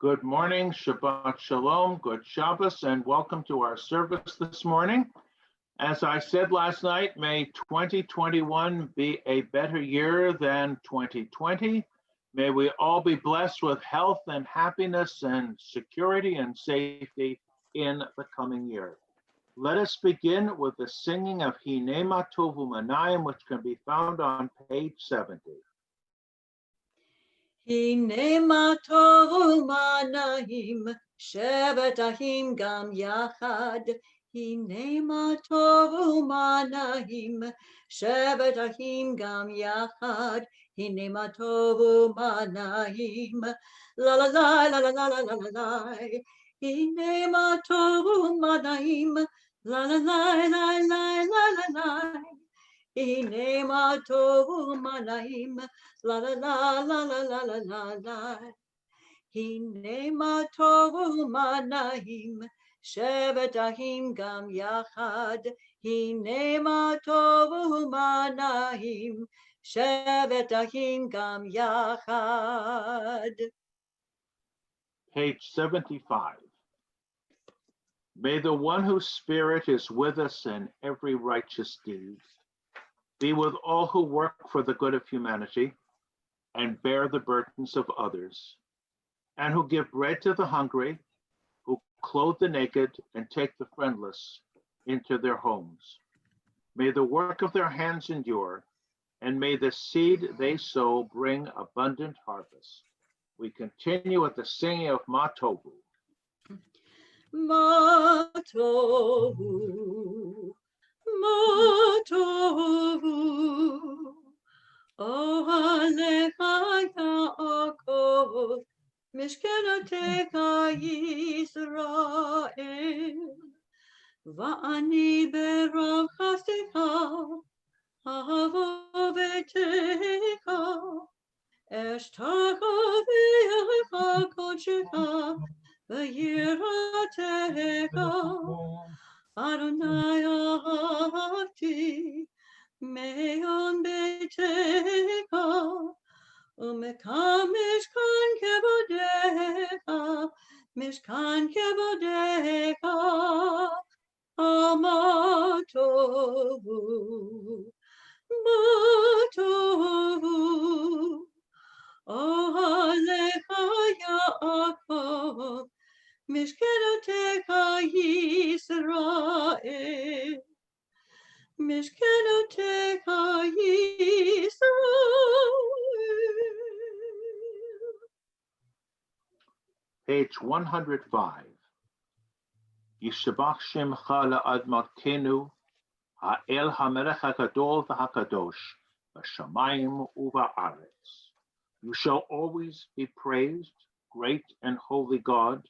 Good morning, Shabbat Shalom, good Shabbos, and welcome to our service this morning. As I said last night, may 2021 be a better year than 2020. May we all be blessed with health and happiness and security and safety in the coming year. Let us begin with the singing of Hinema Tovu Manayim, which can be found on page 70. Hinema tovu manahim, shevet ahim gam yachad. Hinema tovu manahim, shevet ahim gam yachad. Hinema tovu manahim, la la la la la la la la la. Hinema tovu manahim, la la la la la la la. Hinema tovu manahim, la la la la la la la la la. Hinema tovu manahim, shevet ahim gam yachad. Hinema tovu manahim, shevet ahim gam yachad. Page 75. May the one whose spirit is with us in every righteous deed be with all who work for the good of humanity and bear the burdens of others, and who give bread to the hungry, who clothe the naked and take the friendless into their homes. May the work of their hands endure, and may the seed they sow bring abundant harvest. We continue with the singing of Matovu. Matovu, Matovu, Ohalecha Yaakov, Mishkenatecha Yisrael, Va'ani berav chastecha, Ahavovetecha, Eshtacha v'yecha kodshecha, V'yiratecha, Adonai ahavti, me'on betecha, Umekam mishkan kevodecha, Mishkan kevodecha, Amatovu, Matovu, Ohalecha Yaakov, Mishkenotecha Yisrael, Mishkenotecha Yisrael. Page 105. Yishabach Shemcha la'admatenu, ha'el ha'melech ha'gadol v'ha'kadosh, v'shamayim uva'aretz. You shall always be praised, great and holy God,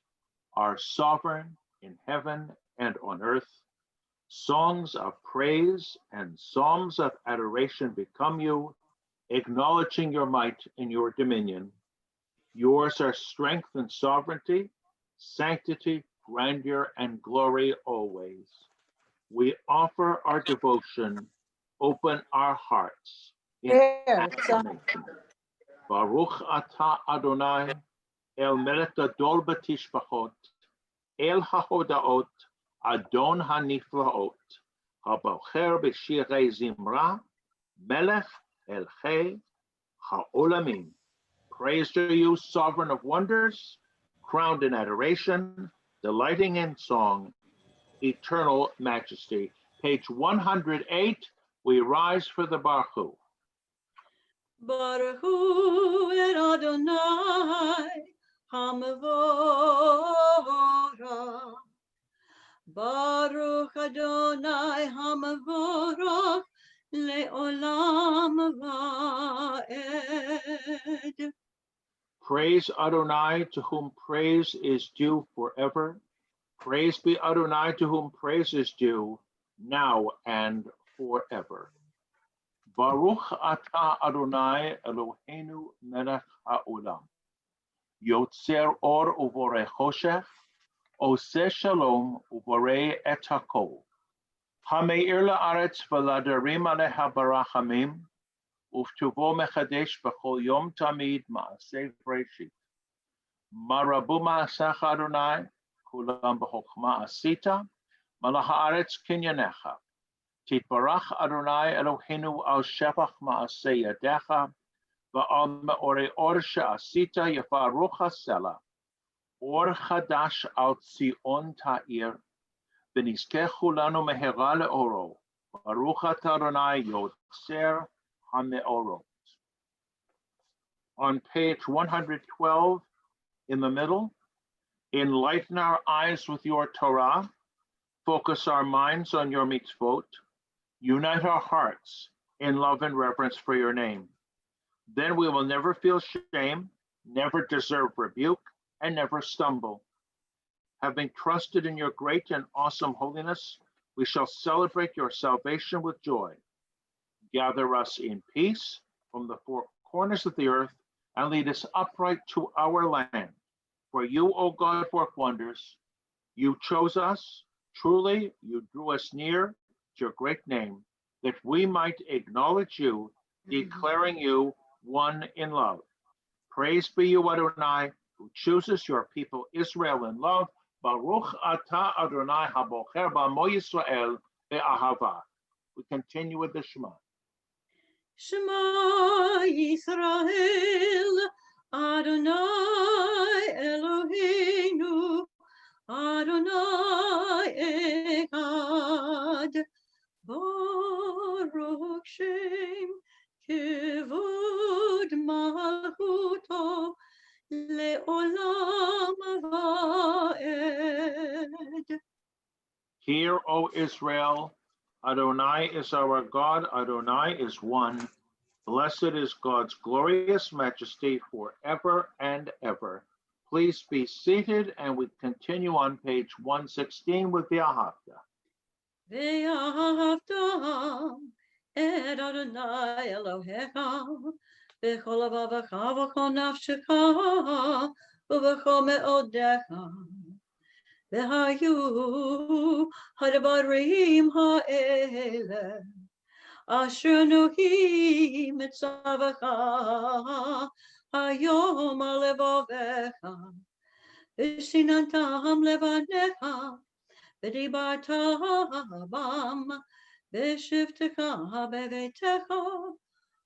our sovereign in heaven and on earth. Songs of praise and psalms of adoration become you, acknowledging your might and your dominion. Yours are strength and sovereignty, sanctity, grandeur, and glory always. We offer our devotion, open our hearts in acclamation. Baruch atah Adonai, El melech gadol b'tishbachot, El hahodaot, Adon haniflaot, Habocher b'shirei zimra, Melech elchei ha'olamim. Praise to you, sovereign of wonders, crowned in adoration, delighting in song, eternal majesty. Page 108, we rise for the Baruch Hu. Baruch Hu et Adonai Hamavorach. Baruch Adonai Hamavorach le'olam va'ed. Praise Adonai, to whom praise is due forever. Praise be Adonai, to whom praise is due now and forever. Baruch atah Adonai Eloheinu melech ha'olam. Yotzer or uvorei choshech, oseh shalom uvorei et hakol. Hameir la'aretz v'ladarim aleha barachamim, uftuvo mechadesh b'chol yom tamid ma'aseh breshit. Marabuma Sacha Adonai, Kulam B'Chokma Asita, Malach Haaretz Kinyanecha. Titbarach Adonai Eloheinu al Shevach Ma'aseh Yadecha, Va'al Me'orei Or She'asita Yafaruch Sela, Or Chadash al Tzion Ta'ir, V'nizkeh Chulanu Mehera Le'oro, Baruch Ata Adonai Yotzer HaMe'orot. On page 112, in the middle, enlighten our eyes with your Torah, focus our minds on your mitzvot, unite our hearts in love and reverence for your name. Then we will never feel shame, never deserve rebuke, and never stumble. Having trusted in your great and awesome holiness, we shall celebrate your salvation with joy. Gather us in peace from the four corners of the earth and lead us upright to our land. For you, O God, work wonders. You chose us. Truly, you drew us near to your great name, that we might acknowledge you, declaring you one in love. Praise be you, Adonai, who chooses your people Israel in love. Baruch Ata Adonai Habocher B'Amo Yisrael Be'ahava. We continue with the Shema. Shema Yisrael, Adonai Eloheinu, Adonai Echad, Baruch Shem Kivod Malchuto Le'olam Va'ed. Hear, O Israel, Adonai is our God, Adonai is one. Blessed is God's glorious majesty forever and ever. Please be seated, and we continue on page 116 with the Ahavta. Ve'ahavta et Adonai Elohecha v'chol levavecha v'chol nafshecha u'v'chol me'odecha v'hayu hadabarim ha'ele asher nuhi mitzavecha hayom alevavecha v'shinantam levanecha v'dibarta bam v'shivtecha bevetecha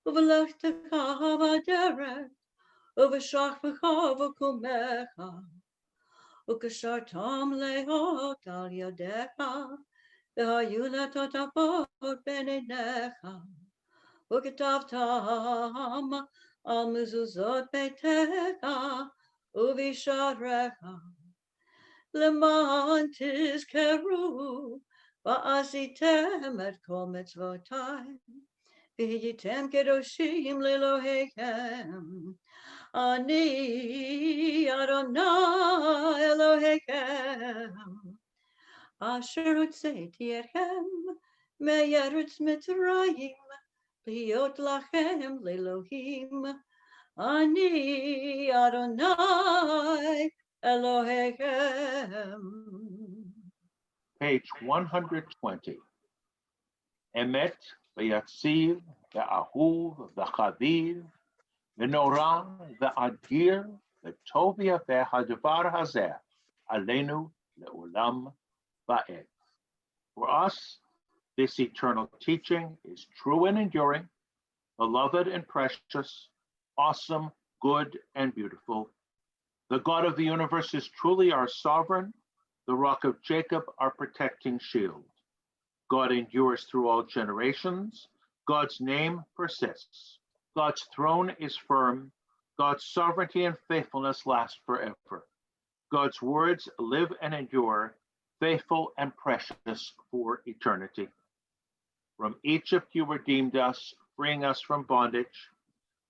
u'v'lechtecha b'derech u'v'shachvecha v'kumecha u'kashartam lehot al yadecha v'hayu letotapot b'neinecha u'ketavtam al mezuzot beitecha u'visharecha Leman tizkeru va'asitem et kol mitzvotai v'hiyitem kedoshim lelohechem Ani Adonai Elohechem asher hotzeti etchem me'eretz Mitzrayim liot lachem lelohim Ani Adonai Elohechem. Page 120. Emet v'yatziv v'ahuv v'chaviv v'norah v'adir v'tov yafeh hadavar hazeh aleinu le'olam va'ed. For us, this eternal teaching is true and enduring, beloved and precious, awesome, good, and beautiful. The God of the universe is truly our sovereign, the rock of Jacob, our protecting shield. God endures through all generations. God's name persists. God's throne is firm. God's sovereignty and faithfulness last forever. God's words live and endure, faithful and precious for eternity. From Egypt you redeemed us, freeing us from bondage.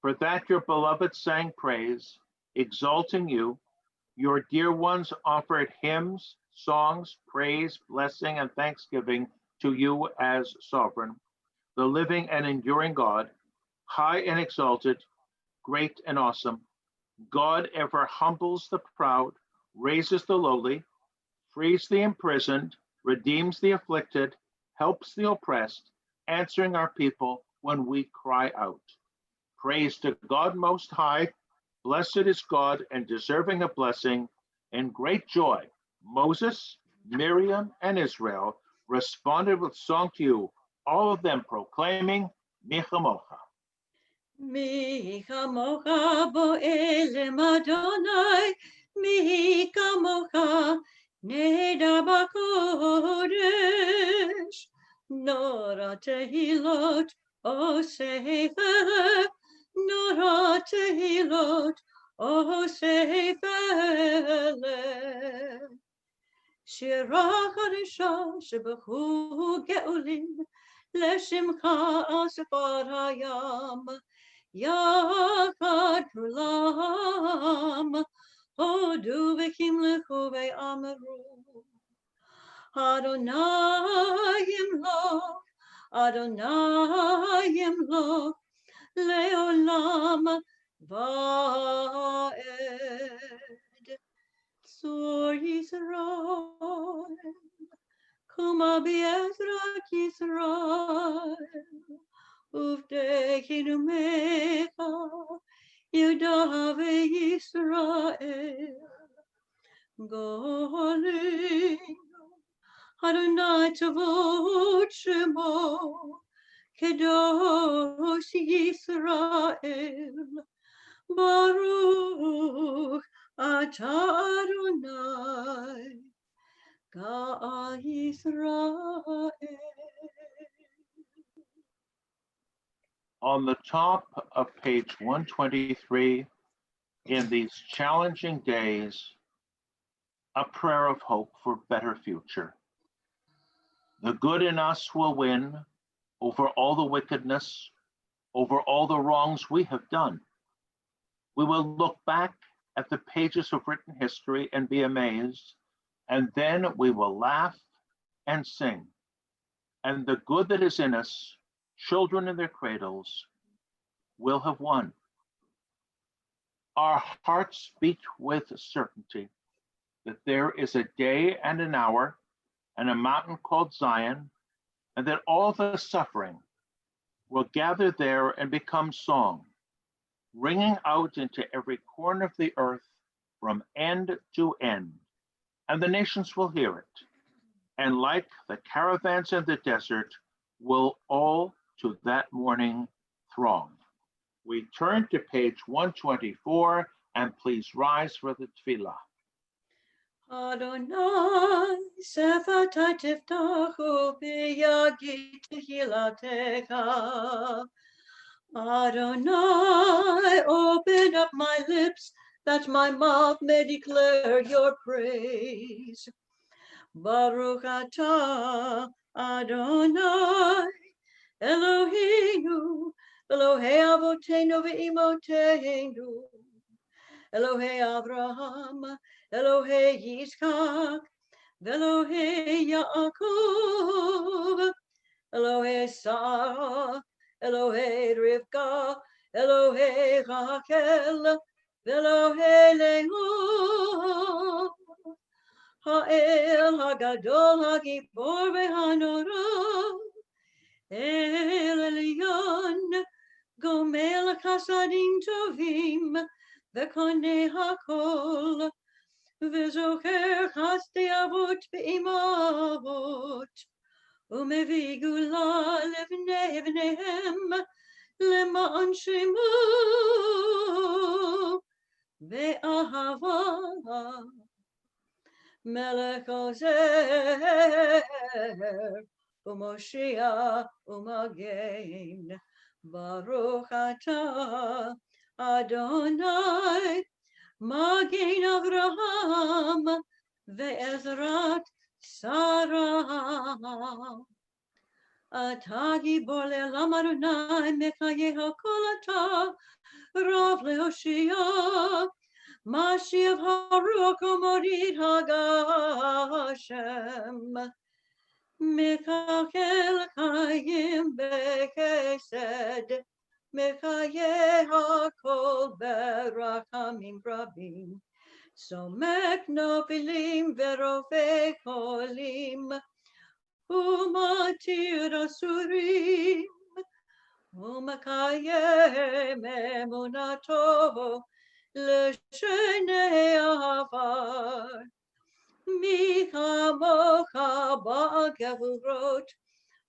For that your beloved sang praise, exalting you. Your dear ones offered hymns, songs, praise, blessing, and thanksgiving to you as sovereign, the living and enduring God, high and exalted, great and awesome. God ever humbles the proud, raises the lowly, frees the imprisoned, redeems the afflicted, helps the oppressed, answering our people when we cry out. Praise to God Most High, Blessed is God and deserving of blessing. In great joy, Moses, Miriam, and Israel responded with song to you, all of them proclaiming, Mi chamocha. Mi chamocha bo'elem Adonai, mi chamocha neder b'kodesh. Nora tehilot o sefer, nora tehilot o sefer. שירה חדשה שבחו גאולים, לשמך אספת הים, יחד כולם, הודו וקמלכו ואמרו, אדוני ימלוך, אדוני ימלוך, לעולם ועד. Tzur Yisrael, Kuma Be'ezrat Yisrael, Uvdekinu Mecha, Yudave Yisrael, Golinu, Adonai Tavot Shemo, Kedosh Yisrael, Baruch Atah Adonai, Ga'al Yisrael. On the top of page 123, in these challenging days, a prayer of hope for better future. The good in us will win over all the wickedness, over all the wrongs we have done. We will look back at the pages of written history and be amazed, and then we will laugh and sing. And the good that is in us, children in their cradles, will have won. Our hearts beat with certainty that there is a day and an hour and a mountain called Zion, and that all the suffering will gather there and become song, ringing out into every corner of the earth from end to end, and the nations will hear it. And like the caravans in the desert, will all to that morning throng. We turn to page 124, and please rise for the tefillah. Adonai, Sefatai Tiftachu B'yagid Tehilatecha. Adonai, open up my lips, that my mouth may declare your praise. Baruch atah Adonai, Eloheinu, Elohei Avotenu ve'Imoteinu, Elohei Avraham, Elohei Yitzchak, Elohei Yaakov, Elohei Sarah, Elohei Rivka, Elohei Rachel, Elohei Leah, Ha'el Hagadol Hagibor ve'Hanora, El Elyon, Gomel Chasadim Tovim, Ve'konei Hakol, Ve'zocher Chasdei Avot ve'Imavot, Umevi Gula Levnei Vnehem, Lema'an Shemo, Ve'ahava, Melech Ozer, U'Moshiach, U'Magen, Baruch atah Adonai, Magen Avraham, Ve'ezrat Sarah. Atah gibor le'olam Adonai, Mekayeh hakol atah, Rav le'Hoshia, Mashiach haruach u'morid hagashem, Mekakel chayim b'chesed, Mekayeh hakol berachamim rabim, Somek nofilim ve'rofei cholim, Umatir asurim, Umakayem emunato, לשני עפר. מי כמוך בעל גבורות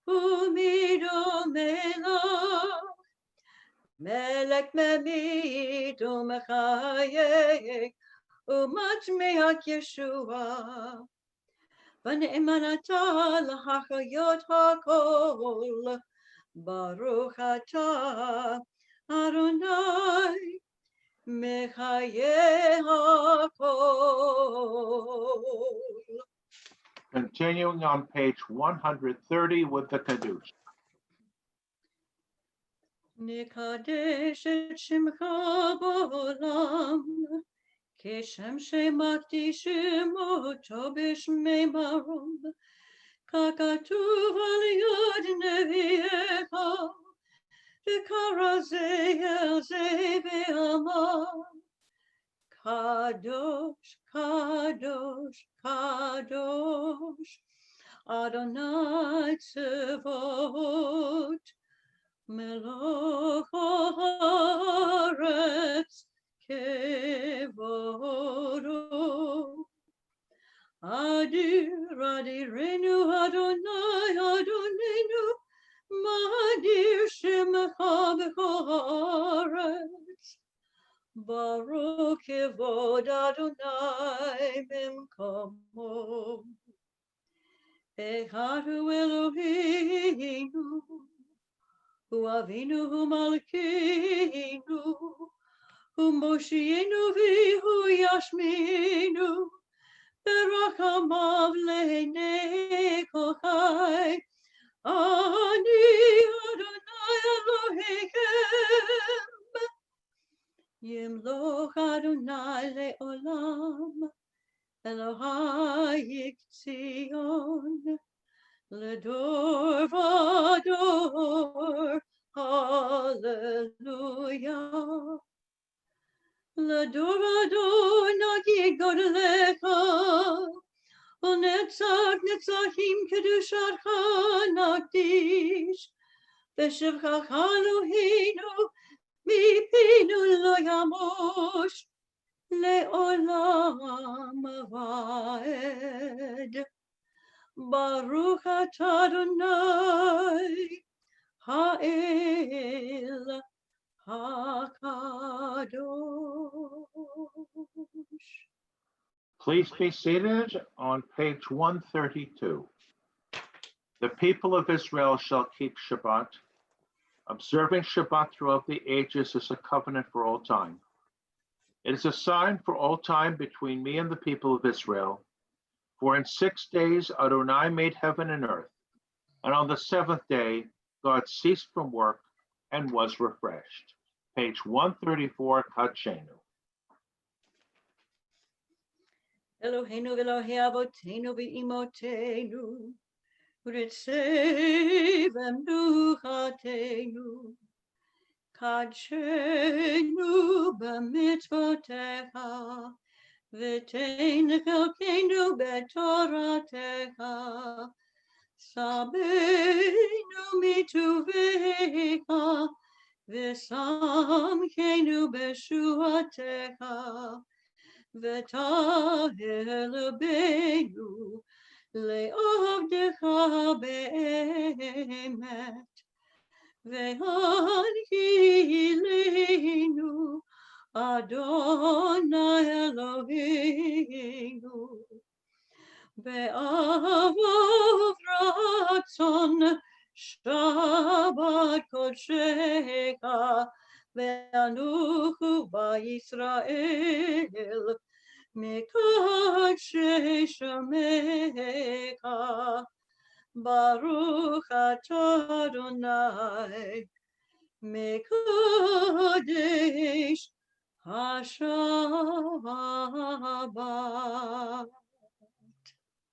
ומדומה לו. מלך ממית ומחיה ומצמיח ישועה. ונאמנתה להחיות הכל. ברוך אתה אדוני מחיה הכל. Continuing on page 130 with the Kiddush. נקדש את שמך בעולם, כשם שמקדישים אותו בשמי מרום, ככתוב על יד נביאך, וקרא זה אל זה ואמר, קדוש, קדוש, קדוש, אדוני צבאות, מלוך הארץ כבודו. אדיר אדירנו אדוני אדוננו, מה אדיר שמך בכל הארץ. ברוך כבוד אדוני במקומו. אחד הוא אלוהינו, הוא אבינו ומלכנו, הוא מושיענו והוא ישמיענו, ברחמיו לעיני כל חי. אני אדוני אלוהיכם, ימלוך אדוני לעולם, אלוהי ציון, לדור ודור, הללויה. לדור ודור נגיד גודלך, ונצח נצחים קדושתך נקדיש, בשבחך אלוהינו מפינו לא ימוש, לעולם ועד. ברוך אתה אדוני האל הקדוש. Please be seated on page 132. The people of Israel shall keep Shabbat. Observing Shabbat throughout the ages is a covenant for all time. It is a sign for all time between me and the people of Israel. For in 6 days Adonai made heaven and earth, and on the seventh day God ceased from work and was refreshed. Page 134, Kachenu. Eloheinu Elohei Avotenu v'imotenu, u'ritzei v'mnuchatenu, kadshenu b'mitzvotecha, v'tein chelkenu b'toratecha, sabeinu mituvecha, v'samkenu b'shuatecha, v'tahel lebeinu le'avdecha be'emet, ve'ankilenu Adonai Eloheinu, ve'avov ratzon Shabbat kodshecha, ve'anuchu ba'Yisrael mikadshei shamecha. Baruch atah Adonai mekadesh hashabbat.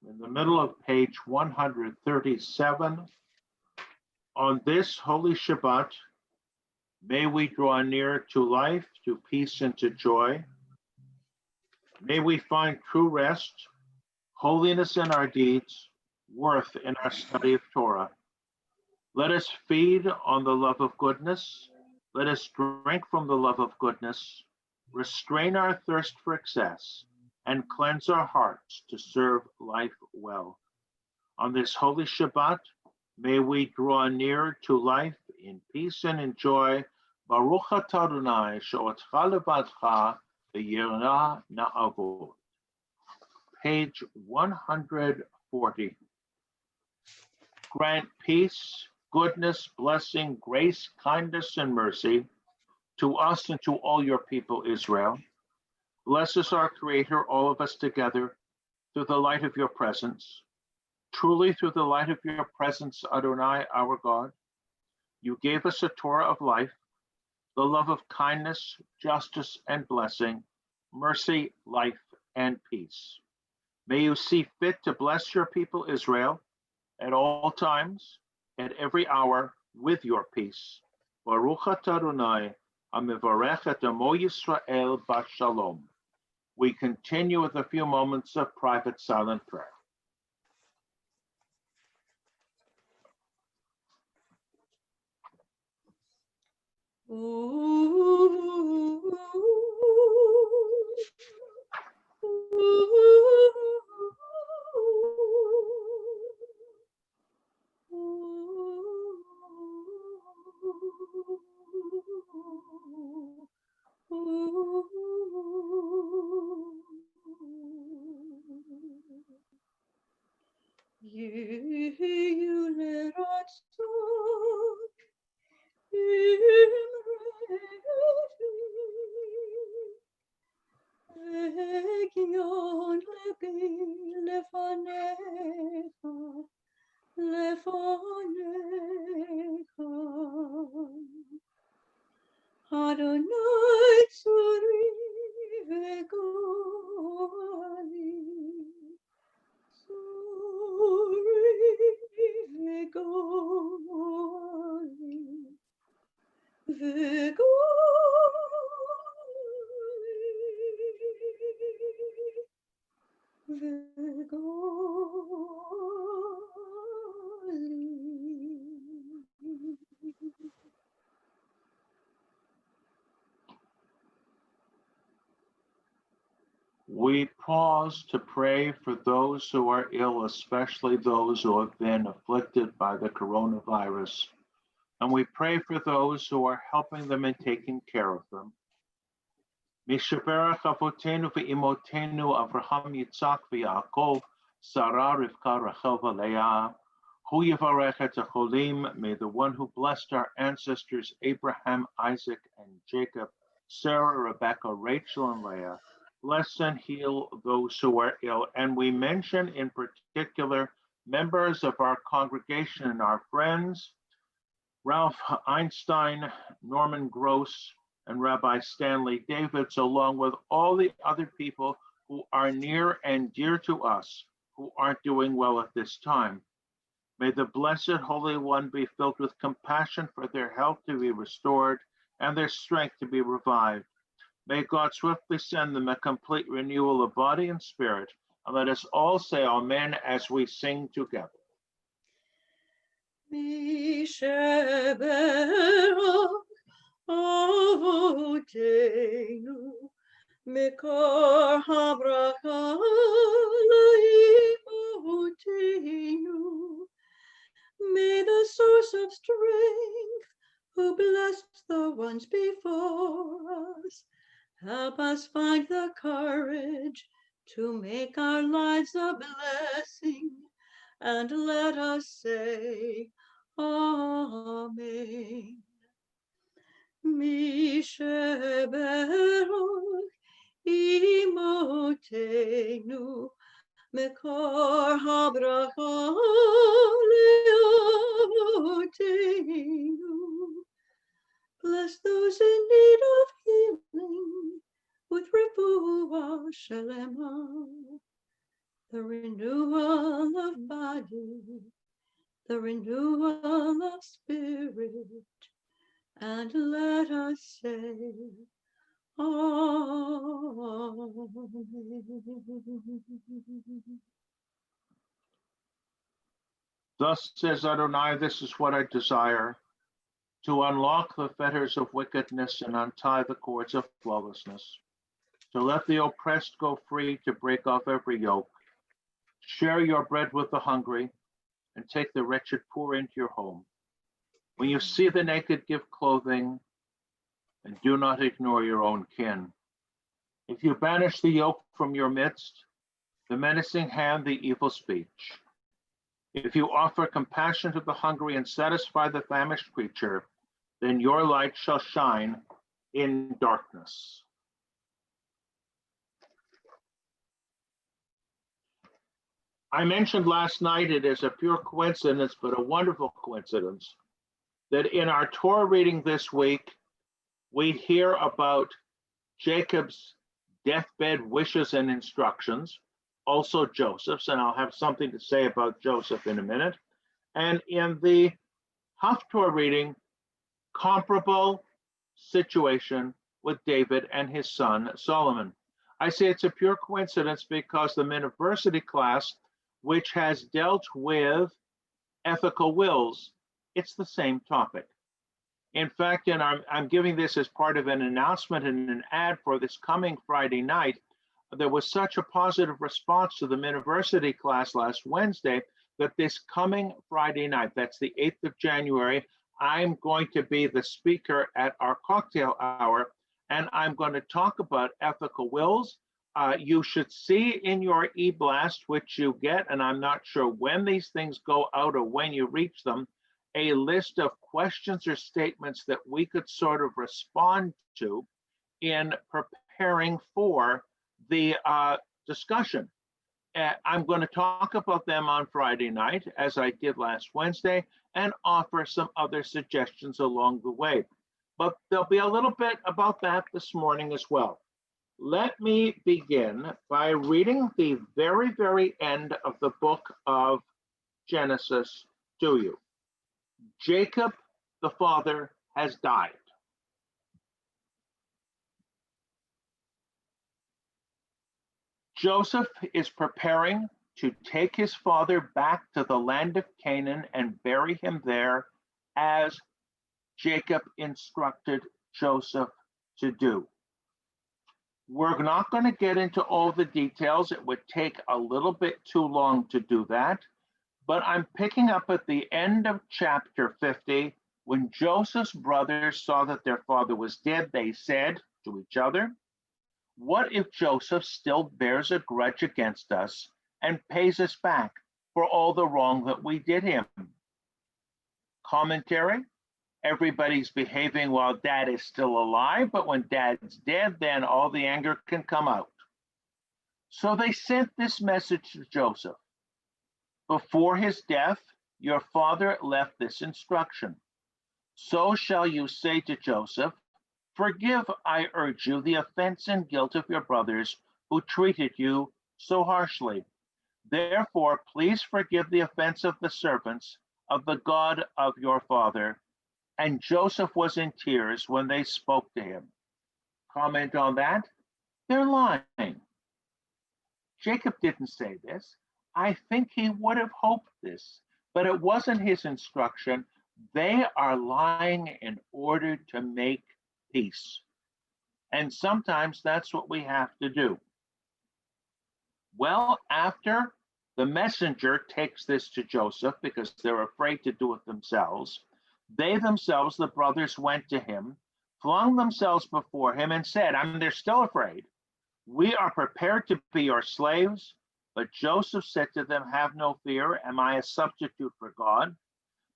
In the middle of page 137, on this holy Shabbat, may we draw near to life, to peace, and to joy. May we find true rest, holiness in our deeds, worth in our study of Torah. Let us feed on the love of goodness. Let us drink from the love of goodness. restrain our thirst for excess, and cleanse our hearts to serve life well. On this holy Shabbat, may we draw near to life in peace and in joy. Baruch atah Adonai she'otcha levadcha v'yirah na'avod. Page 140. Grant peace, goodness, blessing, grace, kindness, and mercy to us and to all your people, Israel. Bless us, our Creator, all of us together, through the light of your presence. Truly, through the light of your presence, Adonai, our God, you gave us a Torah of life, the love of kindness, justice, and blessing, mercy, life, and peace. May you see fit to bless your people, Israel, at all times, at every hour, with your peace. Baruch atah Adonai, hamivarech et amo Yisrael b'shalom. We continue with a few moments of private silent prayer. Adonai tzuri v'goli, tzuri v'goli, We pause to pray for those who are ill, especially those who have been afflicted by the coronavirus. And we pray for those who are helping them and taking care of them. Mishaberach avotenu ve'imotenu Avraham, Yitzhak, ve'Yaakov, Sarah, Rivka, Rachel, v'Leah. Hu yivarech et hacholim. May the one who blessed our ancestors Abraham, Isaac, and Jacob, Sarah, Rebecca, Rachel, and Leah, bless and heal those who are ill. And we mention in particular members of our congregation and our friends, Ralph Einstein, Norman Gross, and Rabbi Stanley Davids, along with all the other people who are near and dear to us who aren't doing well at this time. May the Blessed Holy One be filled with compassion for their health to be restored and their strength to be revived. May God swiftly send them a complete renewal of body and spirit. And let us all say amen as we sing together. Mishaberach avotenu mikor habracha laimotenu. May the source of strength, who blessed the ones before us, help us find the courage to make our lives a blessing, and let us say, Amen. Mishaberach imotenu mekor habracha leotenu. Bless those in need of healing with refuah shalema, the renewal of body, the renewal of spirit, and let us say, Amen. Thus says Adonai, this is what I desire, to unlock the fetters of wickedness and untie the cords of lawlessness, to let the oppressed go free, to break off every yoke. Share your bread with the hungry, and take the wretched poor into your home. When you see the naked, give clothing, and do not ignore your own kin. If you banish the yoke from your midst, the menacing hand, the evil speech. If you offer compassion to the hungry and satisfy the famished creature, then your light shall shine in darkness. I mentioned last night, it is a pure coincidence, but a wonderful coincidence, that in our Torah reading this week, we hear about Jacob's deathbed wishes and instructions, also Joseph's, and I'll have something to say about Joseph in a minute. And in the Haftorah reading, comparable situation with David and his son Solomon. I say it's a pure coincidence because the university class, which has dealt with ethical wills, it's the same topic. In fact, I'm giving this as part of an announcement and an ad for this coming Friday night. There was such a positive response to the university class last Wednesday that this coming Friday night, that's the 8th of January, I'm going to be the speaker at our cocktail hour, and I'm going to talk about ethical wills. You should see in your e-blast, which you get, and I'm not sure when these things go out or when you reach them, a list of questions or statements that we could sort of respond to in preparing for the discussion. I'm going to talk about them on Friday night, as I did last Wednesday, and offer some other suggestions along the way. But there'll be a little bit about that this morning as well. Let me begin by reading the very, very end of the book of Genesis to you. Jacob, the father, has died. Joseph is preparing to take his father back to the land of Canaan and bury him there, as Jacob instructed Joseph to do. We're not going to get into all the details. It would take a little bit too long to do that. But I'm picking up at the end of chapter 50. When Joseph's brothers saw that their father was dead, they said to each other, "What if Joseph still bears a grudge against us and pays us back for all the wrong that we did him?" Commentary: everybody's behaving while dad is still alive, but when dad's dead, then all the anger can come out. So they sent this message to Joseph. Before his death, your father left this instruction. So shall you say to Joseph, "Forgive, I urge you, the offense and guilt of your brothers who treated you so harshly. Therefore, please forgive the offense of the servants of the God of your father." And Joseph was in tears when they spoke to him. Comment on that? They're lying. Jacob didn't say this. I think he would have hoped this, but it wasn't his instruction. They are lying in order to make peace. And sometimes that's what we have to do. Well, after the messenger takes this to Joseph because they're afraid to do it themselves, they themselves, the brothers, went to him, flung themselves before him and said, they're still afraid, "We are prepared to be your slaves." But Joseph said to them, "Have no fear. Am I a substitute for God?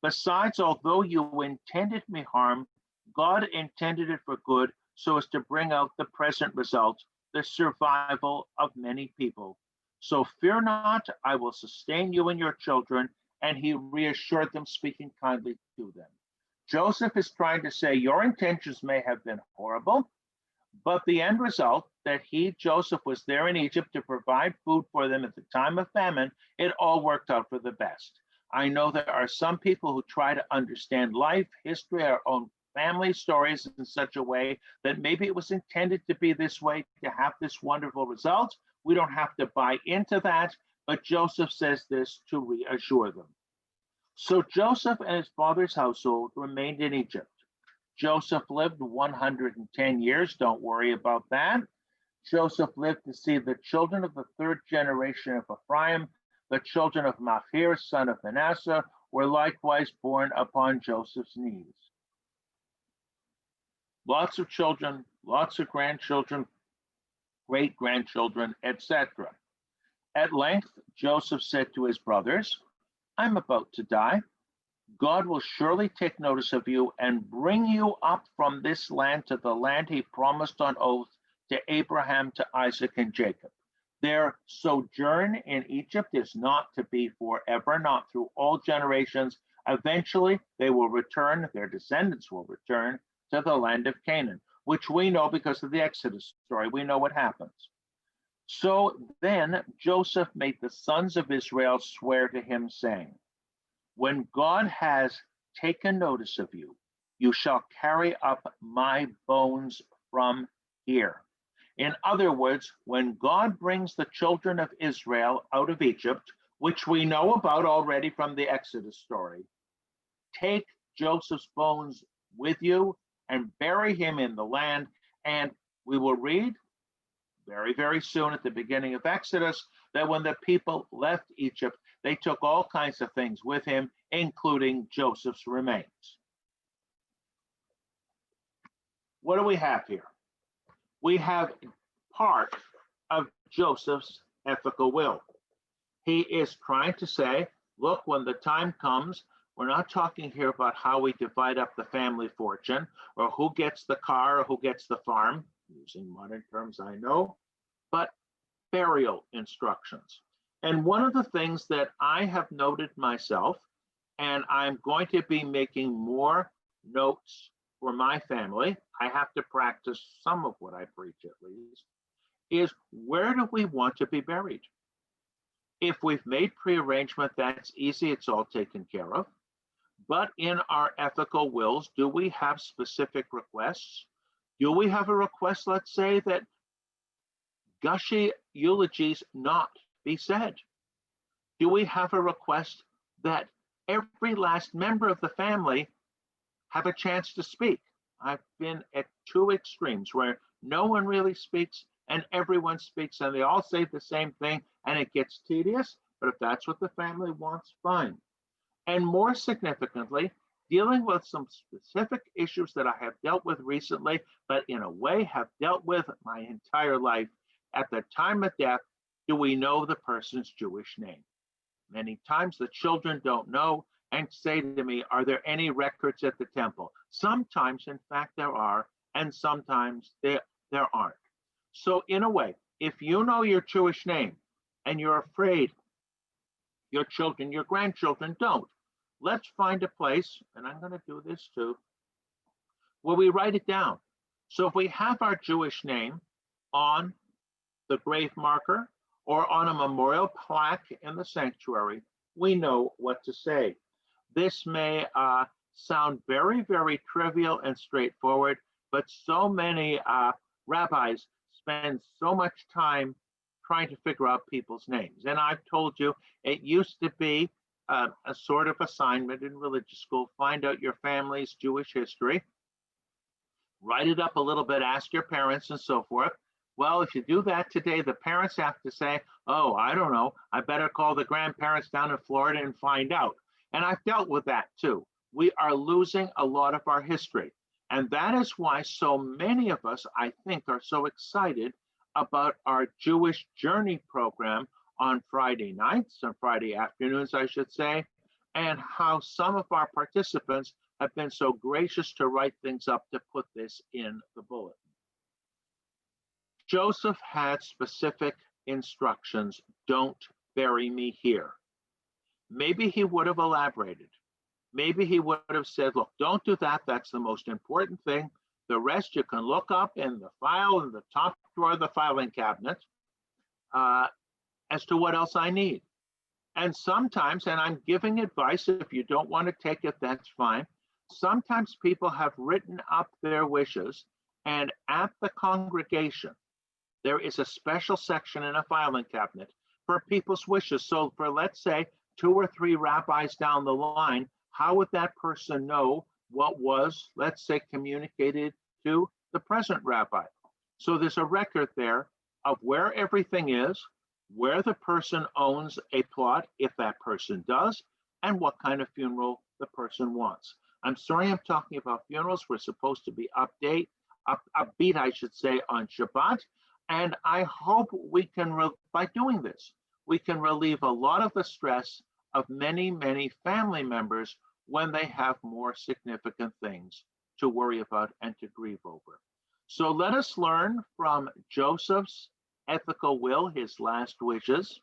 Besides, although you intended me harm, God intended it for good, so as to bring out the present result, the survival of many people. So fear not, I will sustain you and your children." And he reassured them, speaking kindly to them. Joseph is trying to say, your intentions may have been horrible, but the end result, that he, Joseph, was there in Egypt to provide food for them at the time of famine, it all worked out for the best. I know there are some people who try to understand life, history, our own family stories in such a way that maybe it was intended to be this way to have this wonderful result. We don't have to buy into that, but Joseph says this to reassure them. So Joseph and his father's household remained in Egypt. Joseph lived 110 years. Don't worry about that. Joseph lived to see the children of the third generation of Ephraim, the children of Machir, son of Manasseh, were likewise born upon Joseph's knees. Lots of children, lots of grandchildren, great-grandchildren, etc. At length, Joseph said to his brothers, I'm about to die. God will surely take notice of you and bring you up from this land to the land he promised on oath to Abraham, to Isaac, and Jacob. Their sojourn in Egypt is not to be forever, not through all generations. Eventually, they will return, their descendants will return to the land of Canaan, which we know because of the Exodus story. We know what happens. So then Joseph made the sons of Israel swear to him, saying, when God has taken notice of you, you shall carry up my bones from here. In other words, when God brings the children of Israel out of Egypt, which we know about already from the Exodus story, take Joseph's bones with you and bury him in the land. And we will read very, very soon at the beginning of Exodus that when the people left Egypt, they took all kinds of things with him, including Joseph's remains. What do we have here? We have part of Joseph's ethical will. He is trying to say, look, when the time comes, we're not talking here about how we divide up the family fortune or who gets the car or who gets the farm, using modern terms I know, but burial instructions. And one of the things that I have noted myself, and I'm going to be making more notes for my family, I have to practice some of what I preach at least, is where do we want to be buried? If we've made pre-arrangement, that's easy, it's all taken care of. But in our ethical wills, do we have specific requests? Do we have a request, let's say, that gushy eulogies not be said? Do we have a request that every last member of the family have a chance to speak? I've been at two extremes where no one really speaks and everyone speaks and they all say the same thing and it gets tedious, but if that's what the family wants, fine. And more significantly, dealing with some specific issues that I have dealt with recently, but in a way have dealt with my entire life. At the time of death, do we know the person's Jewish name? Many times the children don't know and say to me, are there any records at the temple? Sometimes, in fact, there are, and sometimes there aren't. So in a way, if you know your Jewish name and you're afraid your children, your grandchildren don't, let's find a place, and I'm going to do this too, where we write it down. So if we have our Jewish name on the grave marker or on a memorial plaque in the sanctuary, we know what to say. This may sound very, very trivial and straightforward, but so many rabbis spend so much time trying to figure out people's names. And I've told you, it used to be a sort of assignment in religious school, find out your family's Jewish history, write it up a little bit, ask your parents and so forth. Well, if you do that today, the parents have to say, oh, I don't know, I better call the grandparents down in Florida and find out. And I've dealt with that too. We are losing a lot of our history. And that is why so many of us, I think, are so excited about our Jewish Journey program on Friday nights and Friday afternoons, I should say, and how some of our participants have been so gracious to write things up to put this in the bulletin. Joseph had specific instructions, don't bury me here. Maybe he would have elaborated. Maybe he would have said, look, don't do that. That's the most important thing. The rest you can look up in the file in the top drawer of the filing cabinet as to what else I need. And sometimes, and I'm giving advice, if you don't want to take it, that's fine. Sometimes people have written up their wishes, and at the congregation, there is a special section in a filing cabinet for people's wishes. So for, let's say, 2 or 3 rabbis down the line, how would that person know what was, let's say, communicated to the present rabbi. So there's a record there of where everything is, where the person owns a plot, if that person does, and what kind of funeral the person wants. I'm sorry I'm talking about funerals. We're supposed to be upbeat, I should say, on Shabbat. And I hope we can, by doing this, we can relieve a lot of the stress of many, many family members when they have more significant things to worry about and to grieve over. So let us learn from Joseph's ethical will, his last wishes.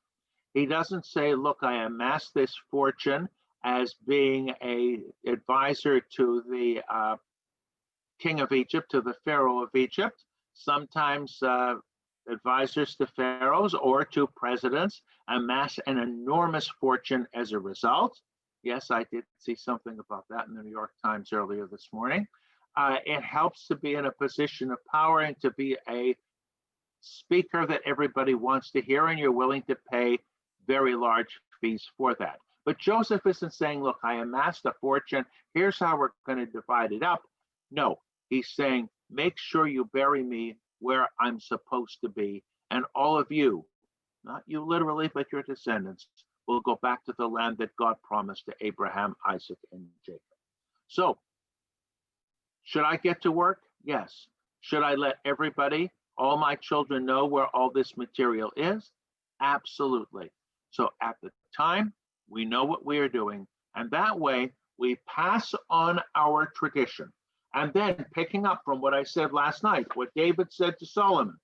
He doesn't say, look, I amassed this fortune as being a advisor to the king of Egypt, to the Pharaoh of Egypt. Sometimes advisors to pharaohs or to presidents amass an enormous fortune as a result. Yes, I did see something about that in the New York Times earlier this morning. It helps to be in a position of power and to be a speaker that everybody wants to hear, and you're willing to pay very large fees for that. But Joseph isn't saying, look, I amassed a fortune, here's how we're going to divide it up. No, he's saying, make sure you bury me where I'm supposed to be, and all of you, not you literally, but your descendants, will go back to the land that God promised to Abraham, Isaac, and Jacob. So, should I get to work? Yes. Should I let everybody, all my children, know where all this material is? Absolutely. So at the time, we know what we are doing, and that way we pass on our tradition. And then picking up from what I said last night, what David said to Solomon,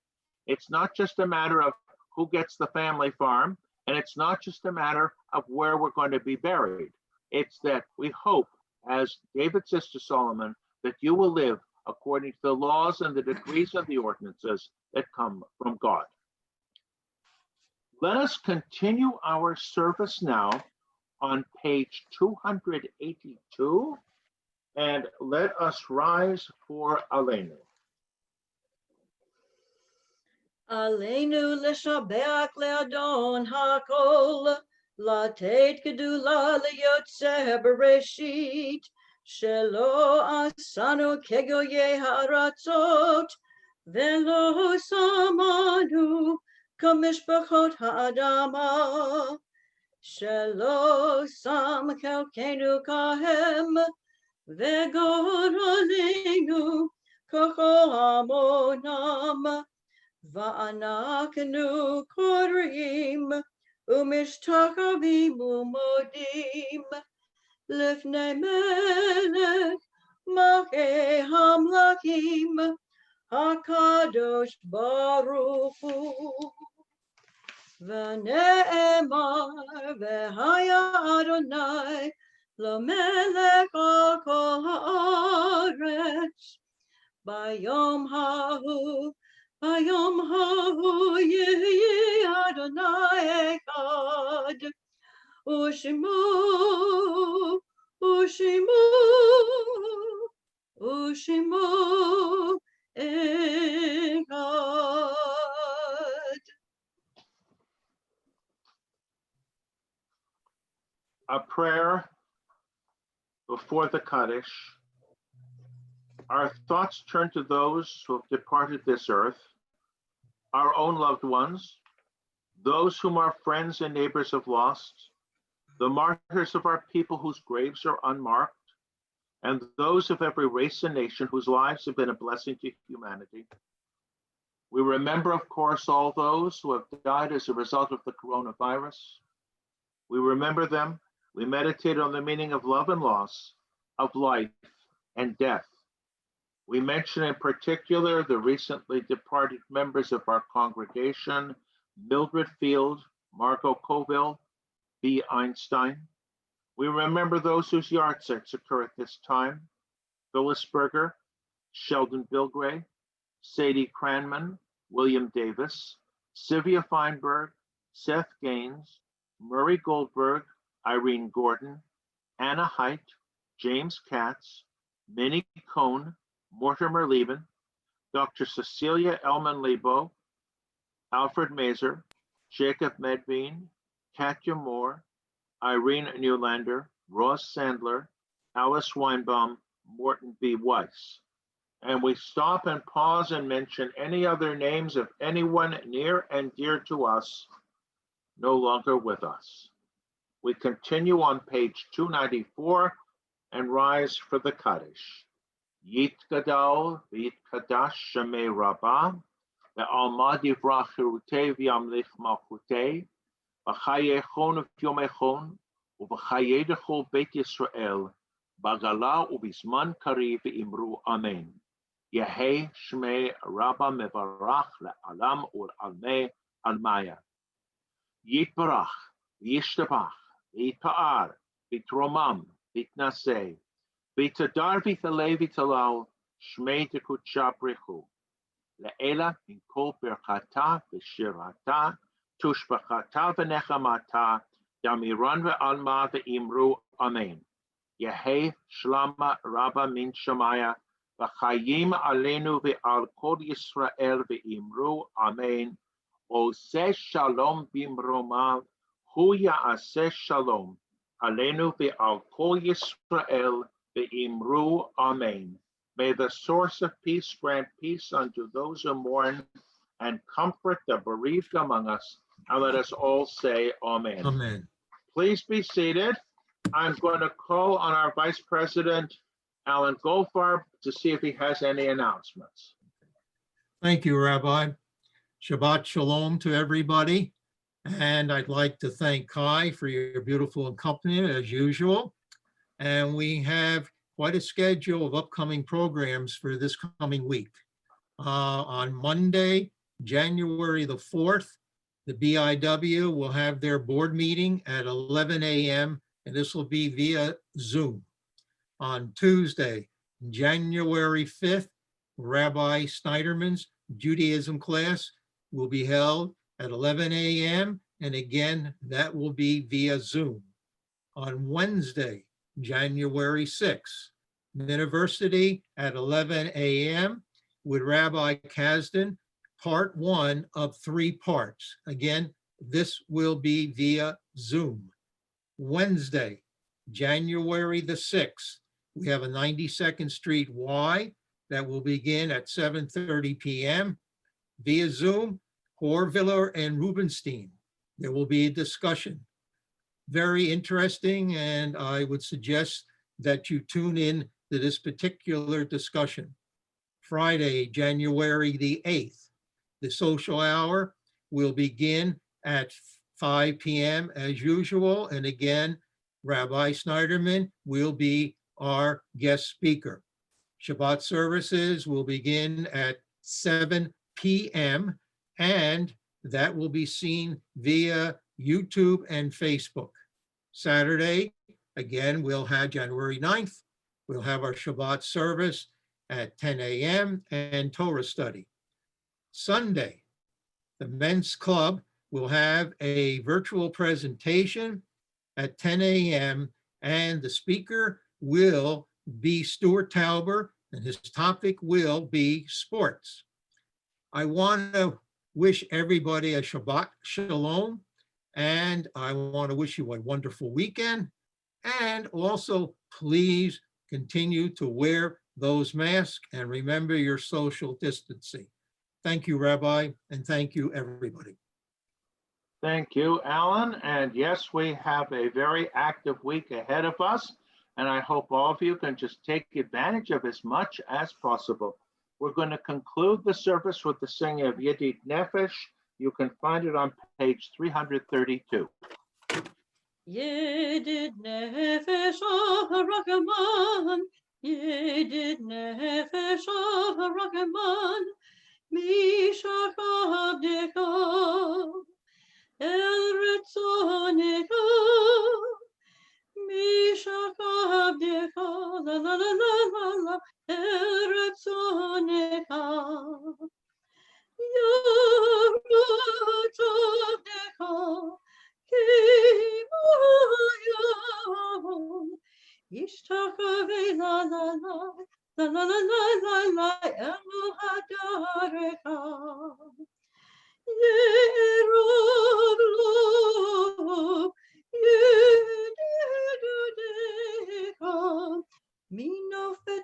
it's not just a matter of who gets the family farm, and it's not just a matter of where we're going to be buried. It's that we hope, as David says to Solomon, that you will live according to the laws and the decrees of the ordinances that come from God. Let us continue our service now on page 282, and let us rise for Aleinu. Aleinu לשבח לאדון הכל, לתת גדולה ליוצא בראשית, שלא עשנו כגויי הארצות, ולא שמנו כמשפחות האדמה, שלא שם חלקנו כהם, וגורלנו ככל המונם, ואנחנו קוראים ומשתחווים ומודים לפני מלך מלכי המלכים הקדוש ברוך הוא. ונאמר והיה אדוני למלך על כל הארץ ביום ההוא יהיה אדוני אחד ושמו אחד. A prayer before the Kaddish. Our thoughts turn to those who have departed this earth, our own loved ones, those whom our friends and neighbors have lost, the martyrs of our people whose graves are unmarked, and those of every race and nation whose lives have been a blessing to humanity. We remember, of course, all those who have died as a result of the coronavirus. We remember them. We meditate on the meaning of love and loss, of life and death. We mention in particular the recently departed members of our congregation, Mildred Field, Margot Colville, B. Einstein. We remember those whose yahrzeits occur at this time, Phyllis Berger, Sheldon Bilgray, Sadie Cranman, William Davis, Sylvia Feinberg, Seth Gaines, Murray Goldberg, Irene Gordon, Anna Height, James Katz, Minnie Cohn, Mortimer Lieben, Dr. Cecilia Elman-Lebo, Alfred Mazer, Jacob Medveen, Katja Moore, Irene Newlander, Ross Sandler, Alice Weinbaum, Morton B. Weiss. And we stop and pause and mention any other names of anyone near and dear to us, no longer with us. We continue on page 294 and rise for the Kaddish. Yitgadal v'yitkadash shemei Rabbah, ve'alma divrach chirutei v'yamlich malchutei, v'chayechon v'yomechon, u'v'chayedechol Beit Yisrael, bagala u'bizman kariv v'imru amen. Yehei shmei Rabbah mevarach le'alam u'almei almaya. Yitbarach, v'yishtabach, v'yitpa'ar, v'yitromam, v'yitnaseh, v'yitadar v'yithalei v'yithalal, shmei tekutcha brichu. Le'ela min kol berchata v'shirata, tushbachata v'nechamata, damiran ve'alma ve'imru amen. Yehei shlama Rabbah min shamaya, v'chayim aleinu ve'al kol Yisrael ve'imru amen. Oseh shalom bimromav, hu ya'aseh shalom, aleinu ve'al kol Yisrael ve'imru amen. May the source of peace grant peace unto those who mourn and comfort the bereaved among us. And let us all say amen. Amen. Please be seated. I'm going to call on our Vice President, Alan Goldfarb, to see if he has any announcements. Thank you, Rabbi. Shabbat Shalom to everybody. And I'd like to thank Kai for your beautiful accompaniment as usual. And we have quite a schedule of upcoming programs for this coming week. On Monday, January the 4th, the BIW will have their board meeting at 11 a.m. and this will be via Zoom. On Tuesday, January 5th, Rabbi Snyderman's Judaism class will be held at 11 a.m. and again, that will be via Zoom. On Wednesday, January 6th, University at 11 a.m. with Rabbi Kasdan, part 1 of 3 parts. Again, this will be via Zoom. Wednesday, January the 6th, we have a 92nd Street Y that will begin at 7:30 p.m. via Zoom, Horviller and Rubenstein. There will be a discussion. Very interesting, and I would suggest that you tune in to this particular discussion. Friday, January the 8th, the social hour will begin at 5 p.m. as usual, and again, Rabbi Snyderman will be our guest speaker. Shabbat services will begin at 7 p.m. and that will be seen via YouTube and Facebook. Saturday, again, we'll have January 9th. We'll have our Shabbat service at 10 a.m. and Torah study. Sunday, the Men's Club will have a virtual presentation at 10 a.m. and the speaker will be Stuart Tauber and his topic will be sports. I want to wish everybody a Shabbat Shalom, and I want to wish you a wonderful weekend. And also, please continue to wear those masks and remember your social distancing. Thank you, Rabbi, and thank you, everybody. Thank you, Alan. And yes, we have a very active week ahead of us. And I hope all of you can just take advantage of as much as possible. We're going to conclude the service with the singing of Yedid Nefesh. You can find it on page 332. Yedid Nefesh Ragaman, Yedid Nefesh Ragaman, Mishach Abdeka, El Retzoneka, Mishach Abdeka, la la la la la, El Retzoneka. Minofet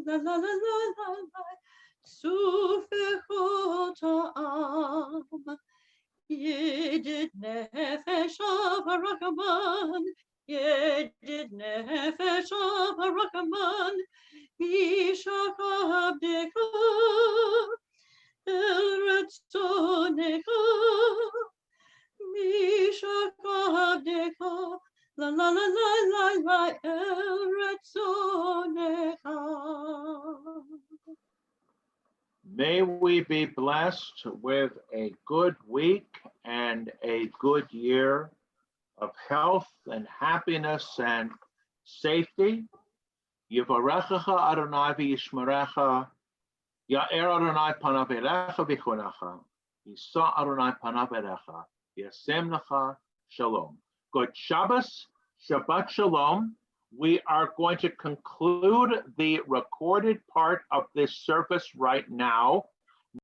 la la la la la la. Sufechot ha'am. Yedid nefesh harakaman. Yedid nefesh harakaman. Mishak abdeka. El retzonecha. Mishak abdeka. La la la la la la. El retzonecha. May we be blessed with a good week and a good year of health and happiness and safety. Yivarechecha Adonai v'yishmerecha, Ya'er Adonai panav elecha v'chunecha, Yisa Adonai panav elecha, Yasem lecha shalom. Good Shabbos, Shabbat shalom. We are going to conclude the recorded part of this service right now.